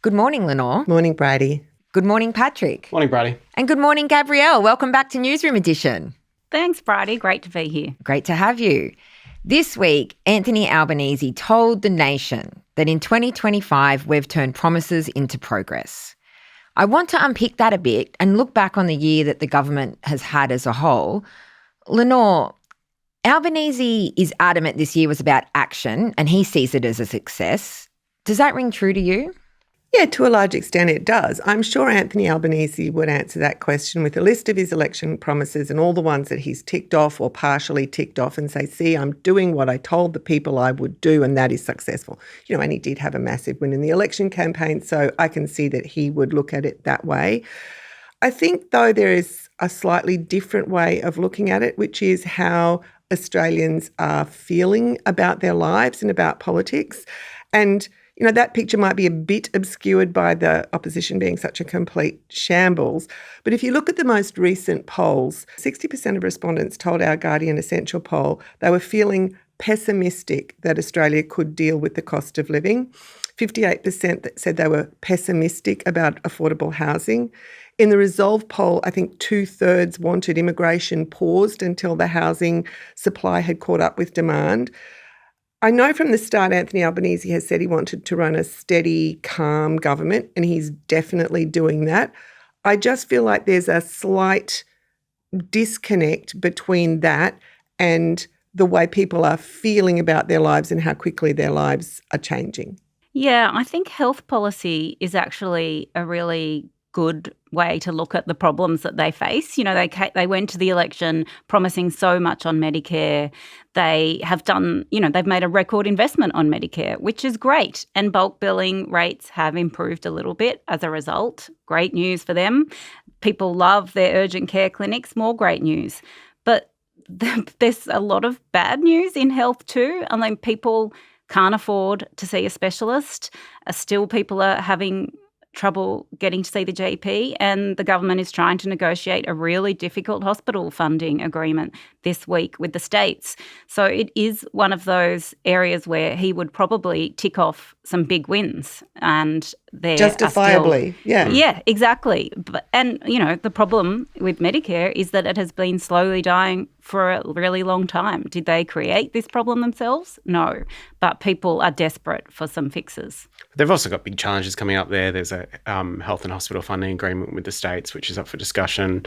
Good morning, Lenore. Morning, Bridie. Good morning, Patrick. Morning, Bridie. And good morning, Gabrielle. Welcome back to Newsroom Edition. Thanks, Bridie. Great to be here. Great to have you. This week, Anthony Albanese told the nation that in 2025, we've turned promises into progress. I want to unpick that a bit and look back on the year that the government has had as a whole. Lenore, Albanese is adamant this year was about action and he sees it as a success. Does that ring true to you? Yeah, to a large extent it does. I'm sure Anthony Albanese would answer that question with a list of his election promises and all the ones that he's ticked off or partially ticked off and say, see, I'm doing what I told the people I would do, and that is successful. And he did have a massive win in the election campaign, so I can see that he would look at it that way. I think, though, there is a slightly different way of looking at it, which is how Australians are feeling about their lives and about politics. And that picture might be a bit obscured by the opposition being such a complete shambles. But if you look at the most recent polls, 60% of respondents told our Guardian Essential poll they were feeling pessimistic that Australia could deal with the cost of living. 58% that said they were pessimistic about affordable housing. In the Resolve poll, I think 2/3 wanted immigration paused until the housing supply had caught up with demand. I know from the start Anthony Albanese has said he wanted to run a steady, calm government, and he's definitely doing that. I just feel like there's a slight disconnect between that and the way people are feeling about their lives and how quickly their lives are changing. Yeah, I think health policy is actually a really good way to look at the problems that they face. They went to the election promising so much on Medicare. They have done, they've made a record investment on Medicare, which is great. And bulk billing rates have improved a little bit as a result. Great news for them. People love their urgent care clinics, more great news. But there's a lot of bad news in health too. I mean, people can't afford to see a specialist. Still, people are having trouble getting to see the GP, and the government is trying to negotiate a really difficult hospital funding agreement this week with the states. So it is one of those areas where he would probably tick off some big wins, and they're justifiably, yeah, exactly. And the problem with Medicare is that it has been slowly dying for a really long time. Did they create this problem themselves? No, but people are desperate for some fixes. They've also got big challenges coming up there. There's a health and hospital funding agreement with the states, which is up for discussion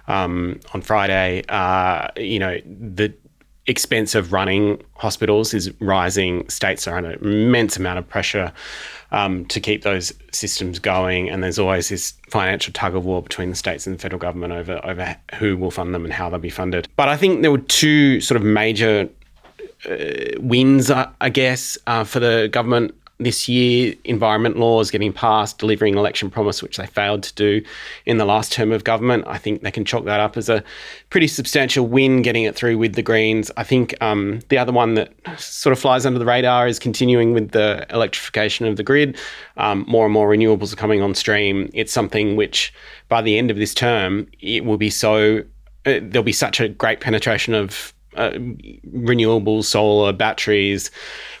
on Friday. The expense of running hospitals is rising. States are under immense amount of pressure to keep those systems going, and there's always this financial tug of war between the states and the federal government over who will fund them and how they'll be funded. But I think there were two sort of major wins, I guess, for the government this year. Environment laws getting passed, delivering election promise, which they failed to do in the last term of government. I think they can chalk that up as a pretty substantial win, getting it through with the Greens. I think the other one that sort of flies under the radar is continuing with the electrification of the grid. More and more renewables are coming on stream. It's something which by the end of this term, it will be there'll be such a great penetration of renewables, solar, batteries,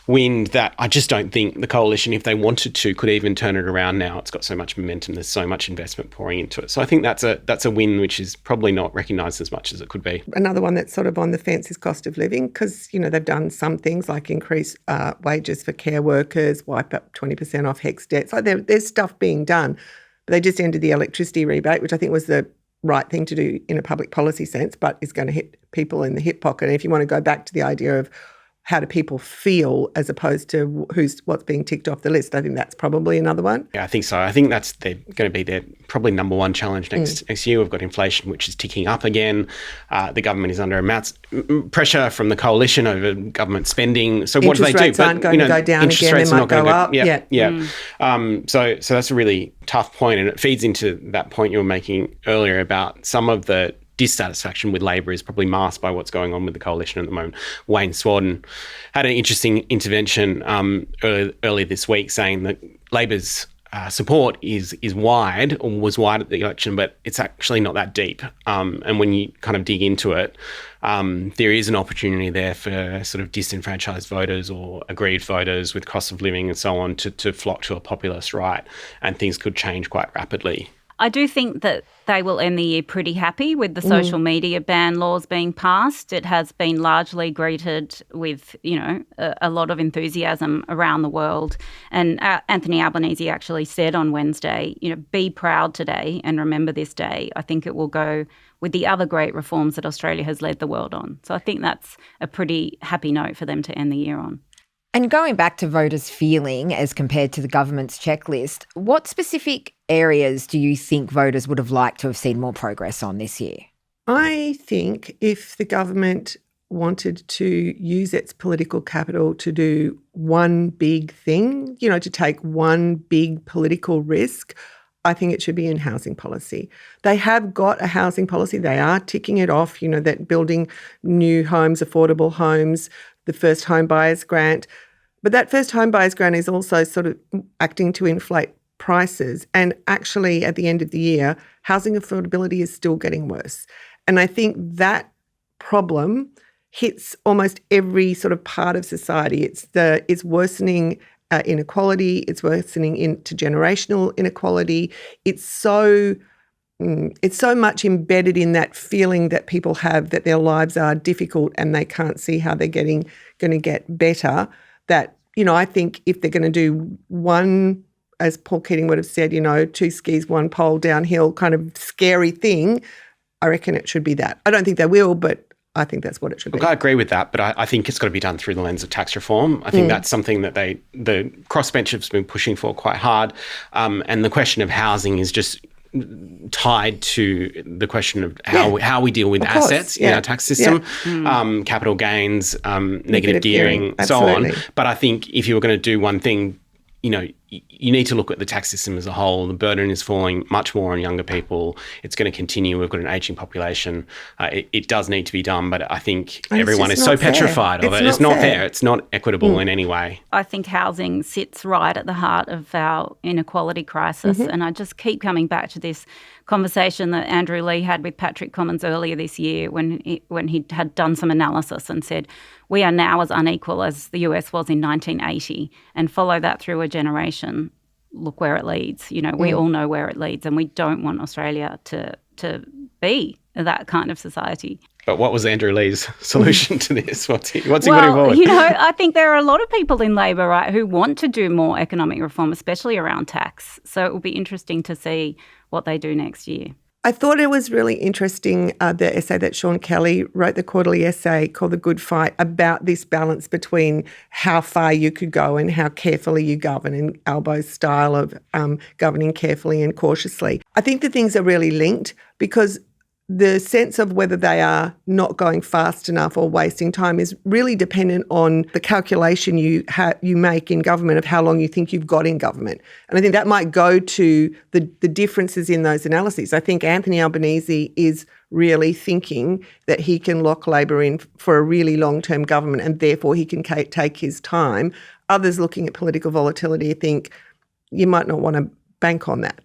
wind, that I just don't think the coalition, if they wanted to, could even turn it around now. It's got so much momentum. There's so much investment pouring into it. So I think that's a win which is probably not recognised as much as it could be. Another one that's sort of on the fence is cost of living, because, they've done some things like increase wages for care workers, wipe up 20% off HECS debt. So there's stuff being done. But they just ended the electricity rebate, which I think was the right thing to do in a public policy sense, but is going to hit people in the hip pocket. And if you want to go back to the idea of how do people feel as opposed to what's being ticked off the list, I think that's probably another one. Yeah, I think so. I think they're going to be their probably number one challenge next year. We've got inflation, which is ticking up again. The government is under immense pressure from the coalition over government spending. So what do they do? Interest rates aren't going to go down again. They might go up. So that's a really tough point, and it feeds into that point you were making earlier about some of the dissatisfaction with Labor is probably masked by what's going on with the coalition at the moment. Wayne Swadden had an interesting intervention earlier this week saying that Labor's support is wide, or was wide at the election, but it's actually not that deep. And when you kind of dig into it, there is an opportunity there for sort of disenfranchised voters or aggrieved voters with cost of living and so on to flock to a populist right, and things could change quite rapidly. I do think that they will end the year pretty happy with the social media ban laws being passed. It has been largely greeted with, a lot of enthusiasm around the world. And Anthony Albanese actually said on Wednesday, be proud today and remember this day. I think it will go with the other great reforms that Australia has led the world on. So I think that's a pretty happy note for them to end the year on. And going back to voters' feeling as compared to the government's checklist, what specific areas do you think voters would have liked to have seen more progress on this year? I think if the government wanted to use its political capital to do one big thing, to take one big political risk, I think it should be in housing policy. They have got a housing policy. They are ticking it off, that building new homes, affordable homes, the first home buyers grant. But that first home buyers grant is also sort of acting to inflate prices. And actually, at the end of the year, housing affordability is still getting worse. And I think that problem hits almost every sort of part of society. It's worsening inequality. It's worsening intergenerational inequality. It's so much embedded in that feeling that people have that their lives are difficult and they can't see how they're going to get better, that, I think if they're going to do one, as Paul Keating would have said, 2 skis, 1 pole downhill kind of scary thing, I reckon it should be that. I don't think they will, but I think that's what it should be. Look, I agree with that, but I think it's got to be done through the lens of tax reform. I think that's something that the crossbench has been pushing for quite hard. And the question of housing is just tied to the question of how we deal with assets in our tax system, capital gains, negative gearing, so on. But I think if you were going to do one thing, you need to look at the tax system as a whole. The burden is falling much more on younger people. It's going to continue. We've got an ageing population. It does need to be done, but I think everyone is so petrified of it. It's not fair. It's not equitable in any way. I think housing sits right at the heart of our inequality crisis. And I just keep coming back to this conversation that Andrew Leigh had with Patrick Cummins earlier this year when he had done some analysis and said, we are now as unequal as the US was in 1980, and follow that through a generation. Look where it leads. We all know where it leads, and we don't want Australia to be that kind of society. But what was Andrew Leigh's solution to this? What's he putting forward? I think there are a lot of people in Labor, right, who want to do more economic reform, especially around tax. So it will be interesting to see what they do next year. I thought it was really interesting, the essay that Sean Kelly wrote, the quarterly essay called The Good Fight, about this balance between how far you could go and how carefully you govern, and Albo's style of governing carefully and cautiously. I think the things are really linked, because the sense of whether they are not going fast enough or wasting time is really dependent on the calculation you make in government of how long you think you've got in government. And I think that might go to the differences in those analyses. I think Anthony Albanese is really thinking that he can lock Labor in for a really long-term government, and therefore he can take his time. Others looking at political volatility think you might not want to bank on that.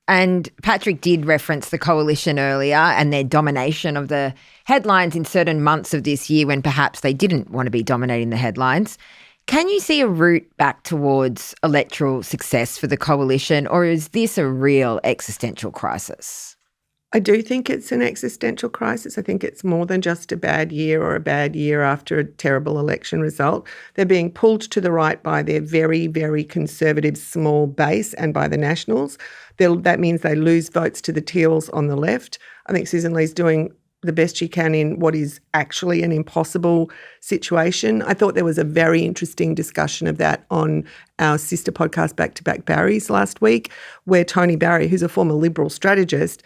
And Patrick did reference the coalition earlier and their domination of the headlines in certain months of this year when perhaps they didn't want to be dominating the headlines. Can you see a route back towards electoral success for the coalition, or is this a real existential crisis? I do think it's an existential crisis. I think it's more than just a bad year or a bad year after a terrible election result. They're being pulled to the right by their very, very conservative small base and by the Nationals. That means they lose votes to the Teals on the left. I think Susan Lee's doing the best she can in what is actually an impossible situation. I thought there was a very interesting discussion of that on our sister podcast, Back to Back Barry's, last week, where Tony Barry, who's a former Liberal strategist,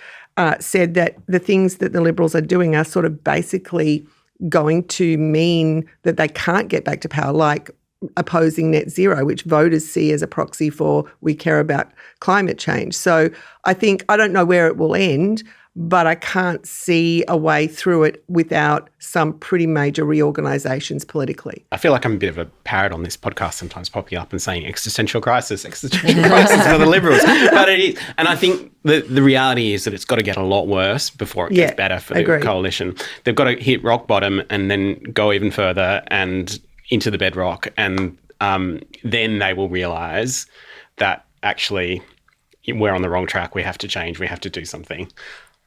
said that the things that the Liberals are doing are sort of basically going to mean that they can't get back to power, like opposing net zero, which voters see as a proxy for we care about climate change. So I don't know where it will end, but I can't see a way through it without some pretty major reorganisations politically. I feel like I'm a bit of a parrot on this podcast, sometimes popping up and saying existential crisis for the Liberals. But it is. And I think the reality is that it's got to get a lot worse before it gets better for the coalition. They've got to hit rock bottom and then go even further and into the bedrock. And then they will realise that actually we're on the wrong track. We have to change. We have to do something.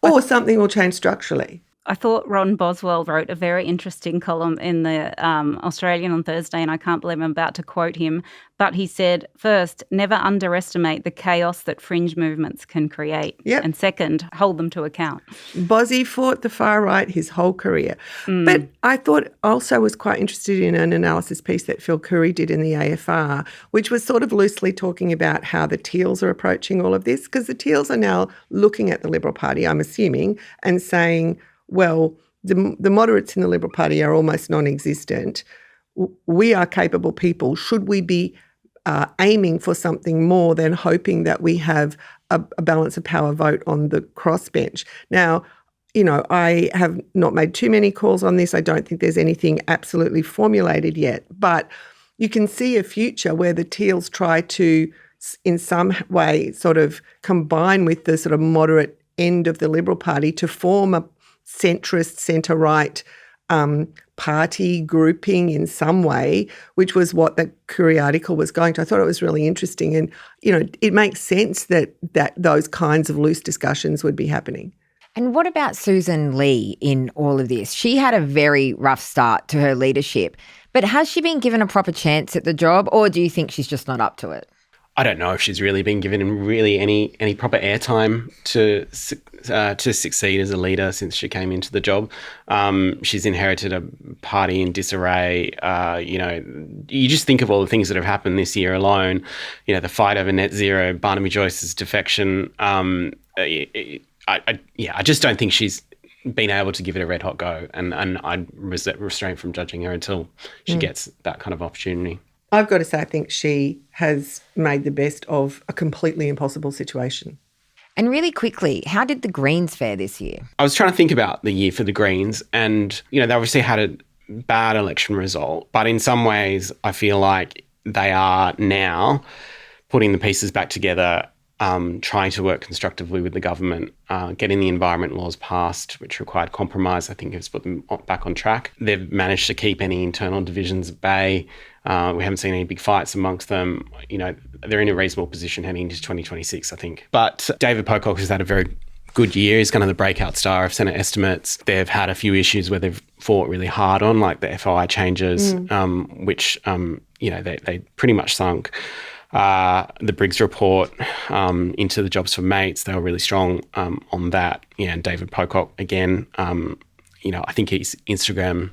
Or something will change structurally. I thought Ron Boswell wrote a very interesting column in the Australian on Thursday, and I can't believe I'm about to quote him, but he said, first, never underestimate the chaos that fringe movements can create. Yep. And second, hold them to account. Bozzy fought the far right his whole career. But I thought also was quite interested in an analysis piece that Phil Curry did in the AFR, which was sort of loosely talking about how the Teals are approaching all of this, because the Teals are now looking at the Liberal Party, I'm assuming, and saying, well, the moderates in the Liberal Party are almost non-existent. We are capable people. Should we be aiming for something more than hoping that we have a balance of power vote on the crossbench? Now, you know, I have not made too many calls on this. I don't think there's anything absolutely formulated yet. But you can see a future where the Teals try to, in some way, sort of combine with the sort of moderate end of the Liberal Party to form a centrist, centre-right party grouping in some way, which was what the Curry article was going to. I thought it was really interesting. And, you know, it makes sense that those kinds of loose discussions would be happening. And what about Susan Lee in all of this? She had a very rough start to her leadership, but has she been given a proper chance at the job, or do you think she's just not up to it? I don't know if she's really been given really any proper airtime to succeed as a leader since she came into the job. She's inherited a party in disarray. You know, you just think of all the things that have happened this year alone. You know, the fight over net zero, Barnaby Joyce's defection. I just don't think she's been able to give it a red hot go, and I'd restrain from judging her until she gets that kind of opportunity. I've got to say, I think she has made the best of a completely impossible situation. And really quickly, how did the Greens fare this year? I was trying to think about the year for the Greens, and, you know, they obviously had a bad election result, but in some ways I feel like they are now putting the pieces back together, trying to work constructively with the government, getting the environment laws passed, which required compromise, I think has put them back on track. They've managed to keep any internal divisions at bay. We haven't seen any big fights amongst them. You know, they're in a reasonable position heading into 2026, I think. But David Pocock has had a very good year. He's kind of the breakout star of Senate estimates. They've had a few issues where they've fought really hard on, like the FOI changes, which, you know, they pretty much sunk. The Briggs report into the jobs for mates, they were really strong on that. Yeah, and David Pocock, again, you know, I think his Instagram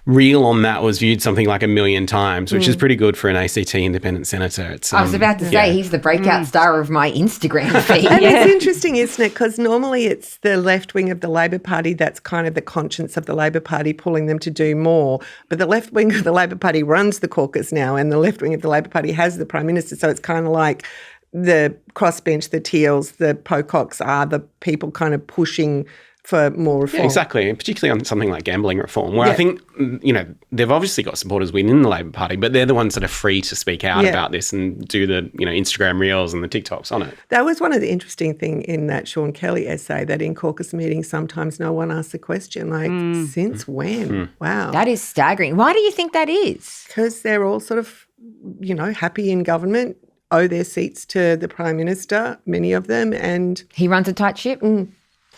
reel on that was viewed something like 1 million times, which is pretty good for an ACT independent senator. It's, I was about to say, he's the breakout star of my Instagram feed. And it's interesting, isn't it? Because normally it's the left wing of the Labor Party that's kind of the conscience of the Labor Party pulling them to do more. But the left wing of the Labor Party runs the caucus now, and the left wing of the Labor Party has the Prime Minister. So it's kind of like the crossbench, the Teals, the Pococks are the people kind of pushing for more reform. Yeah, exactly, and particularly on something like gambling reform, where I think, you know, they've obviously got supporters within the Labor Party, but they're the ones that are free to speak out about this and do the, you know, Instagram reels and the TikToks on it. That was one of the interesting things in that Sean Kelly essay, that in caucus meetings sometimes no one asks a question like, since when? Wow. That is staggering. Why do you think that is? Because they're all sort of, you know, happy in government, owe their seats to the Prime Minister, many of them, and he runs a tight ship.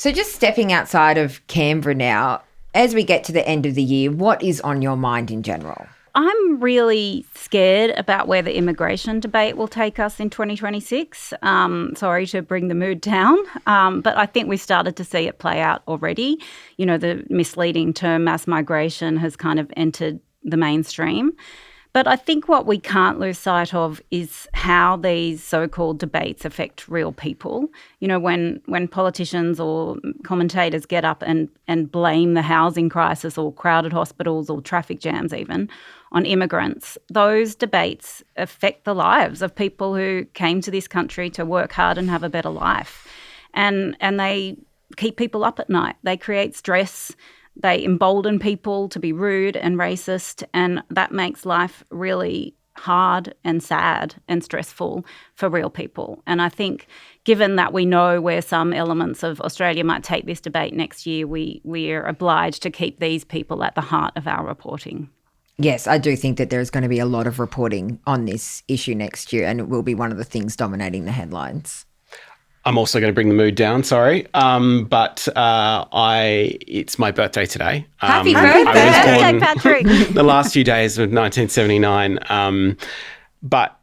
So just stepping outside of Canberra now, as we get to the end of the year, what is on your mind in general? I'm really scared about where the immigration debate will take us in 2026. Sorry to bring the mood down, but I think we've started to see it play out already. You know, the misleading term mass migration has kind of entered the mainstream. But I think what we can't lose sight of is how these so-called debates affect real people. You know, when politicians or commentators get up and blame the housing crisis or crowded hospitals or traffic jams even on immigrants, those debates affect the lives of people who came to this country to work hard and have a better life. And they keep people up at night. They create stress. They embolden people to be rude and racist, and that makes life really hard and sad and stressful for real people. And I think given that we know where some elements of Australia might take this debate next year, we are obliged to keep these people at the heart of our reporting. Yes, I do think that there's going to be a lot of reporting on this issue next year, and it will be one of the things dominating the headlines. I'm also going to bring the mood down, sorry. But it's my birthday today. Happy birthday, I was born Patrick. the last few days of 1979. But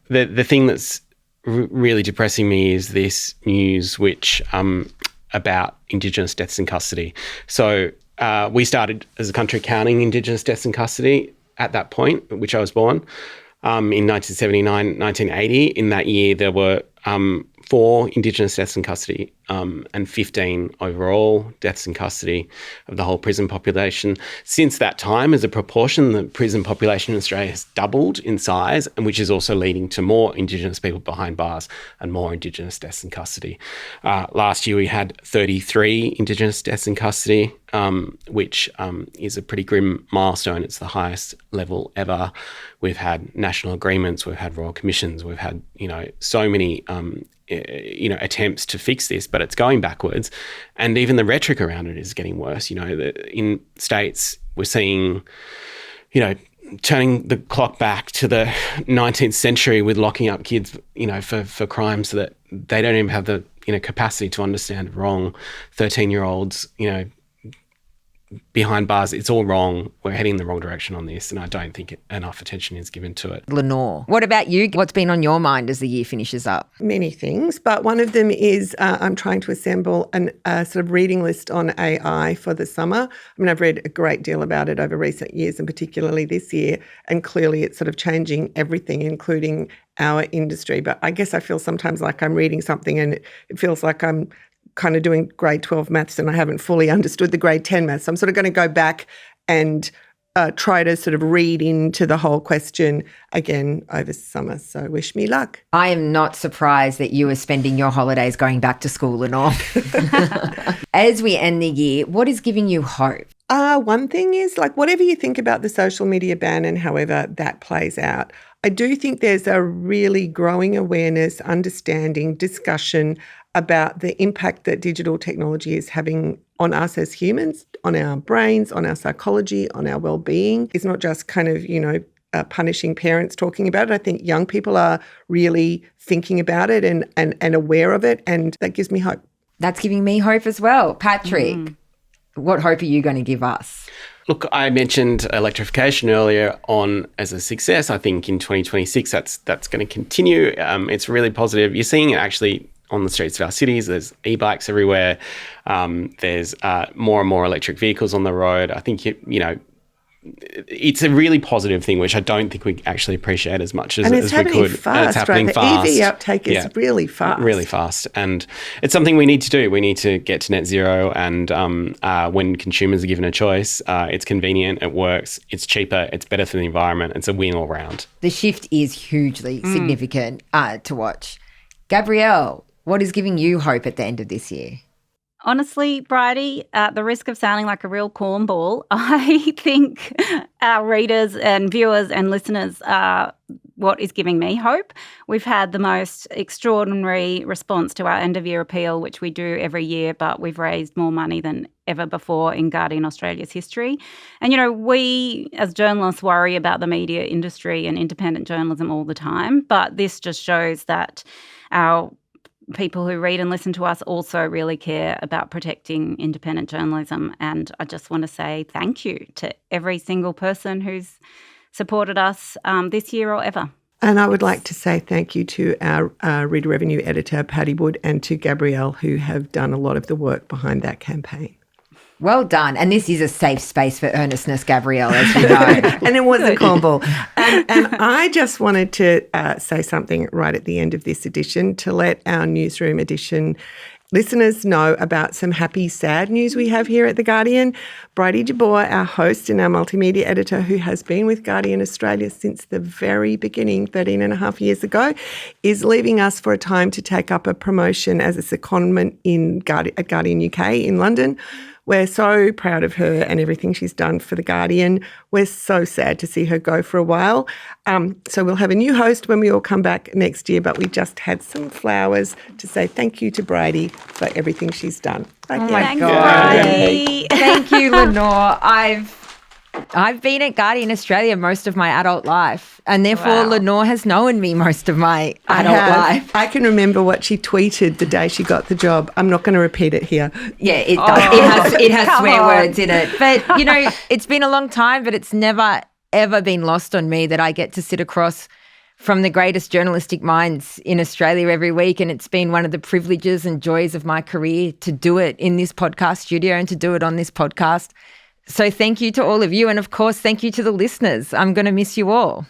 the thing that's really depressing me is this news which about Indigenous deaths in custody. So we started as a country counting Indigenous deaths in custody at that point, at which I was born, in 1979, 1980. In that year, there were 4 Indigenous deaths in custody and 15 overall deaths in custody of the whole prison population. Since that time, as a proportion, the prison population in Australia has doubled in size, and which is also leading to more Indigenous people behind bars and more Indigenous deaths in custody. Last year, we had 33 Indigenous deaths in custody, which is a pretty grim milestone. It's the highest level ever. We've had national agreements, we've had royal commissions, we've had, so many attempts to fix this, but it's going backwards. And even the rhetoric around it is getting worse. In states, we're seeing, turning the clock back to the 19th century with locking up kids, for crimes that they don't even have the, capacity to understand wrong. 13-year-olds, behind bars, it's all wrong. We're heading in the wrong direction on this, and I don't think enough attention is given to it. Lenore, what about you? What's been on your mind as the year finishes up? Many things, but one of them is I'm trying to assemble a sort of reading list on AI for the summer. I've read a great deal about it over recent years, and particularly this year, and clearly it's sort of changing everything, including our industry. But I guess I feel sometimes like I'm reading something and it feels like I'm kind of doing grade 12 maths and I haven't fully understood the grade 10 maths. So I'm sort of going to go back and try to sort of read into the whole question again over summer. So wish me luck. I am not surprised that you are spending your holidays going back to school and all. As we end the year, what is giving you hope? One thing is, whatever you think about the social media ban and however that plays out, I do think there's a really growing awareness, understanding, discussion about the impact that digital technology is having on us as humans, on our brains, on our psychology, on our well-being. It's not just kind of, punishing parents talking about it. I think young people are really thinking about it and aware of it, and that gives me hope. That's giving me hope as well. Patrick, what hope are you going to give us? Look, I mentioned electrification earlier on as a success. I think in 2026 that's going to continue. It's really positive. You're seeing it actually on the streets of our cities. There's e-bikes everywhere. There's more and more electric vehicles on the road. I think, it's a really positive thing, which I don't think we actually appreciate as much as we could. Fast, and it's happening fast. The EV uptake is really fast. Really fast. And it's something we need to do. We need to get to net zero. And when consumers are given a choice, it's convenient, it works, it's cheaper, it's better for the environment. It's a win all round. The shift is hugely significant to watch. Gabrielle, what is giving you hope at the end of this year? Honestly, Bridie, at the risk of sounding like a real cornball, I think our readers and viewers and listeners are what is giving me hope. We've had the most extraordinary response to our end-of-year appeal, which we do every year, but we've raised more money than ever before in Guardian Australia's history. And, we as journalists worry about the media industry and independent journalism all the time, but this just shows that our people who read and listen to us also really care about protecting independent journalism. And I just want to say thank you to every single person who's supported us this year or ever. And I would like to say thank you to our Reader Revenue editor, Paddy Wood, and to Gabrielle, who have done a lot of the work behind that campaign. Well done. And this is a safe space for earnestness, Gabrielle, as you know. And it was a cornball. And I just wanted to say something right at the end of this edition to let our Newsroom edition listeners know about some happy, sad news we have here at The Guardian. Bridie Jabour, our host and our multimedia editor, who has been with Guardian Australia since the very beginning, 13 and a half years ago, is leaving us for a time to take up a promotion as a secondment at Guardian UK in London. We're so proud of her and everything she's done for The Guardian. We're so sad to see her go for a while. So we'll have a new host when we all come back next year, but we just had some flowers to say thank you to Bridie for everything she's done. Oh my Thanks, God. Bridie. Thank you, Lenore. I've been at Guardian Australia most of my adult life, and therefore Wow. Lenore has known me most of my adult life. I can remember what she tweeted the day she got the job. I'm not going to repeat it here. Yeah, it does. It has Come swear on. words in it. But, it's been a long time, but it's never, ever been lost on me that I get to sit across from the greatest journalistic minds in Australia every week. And it's been one of the privileges and joys of my career to do it in this podcast studio and to do it on this podcast. So thank you to all of you. And of course, thank you to the listeners. I'm going to miss you all.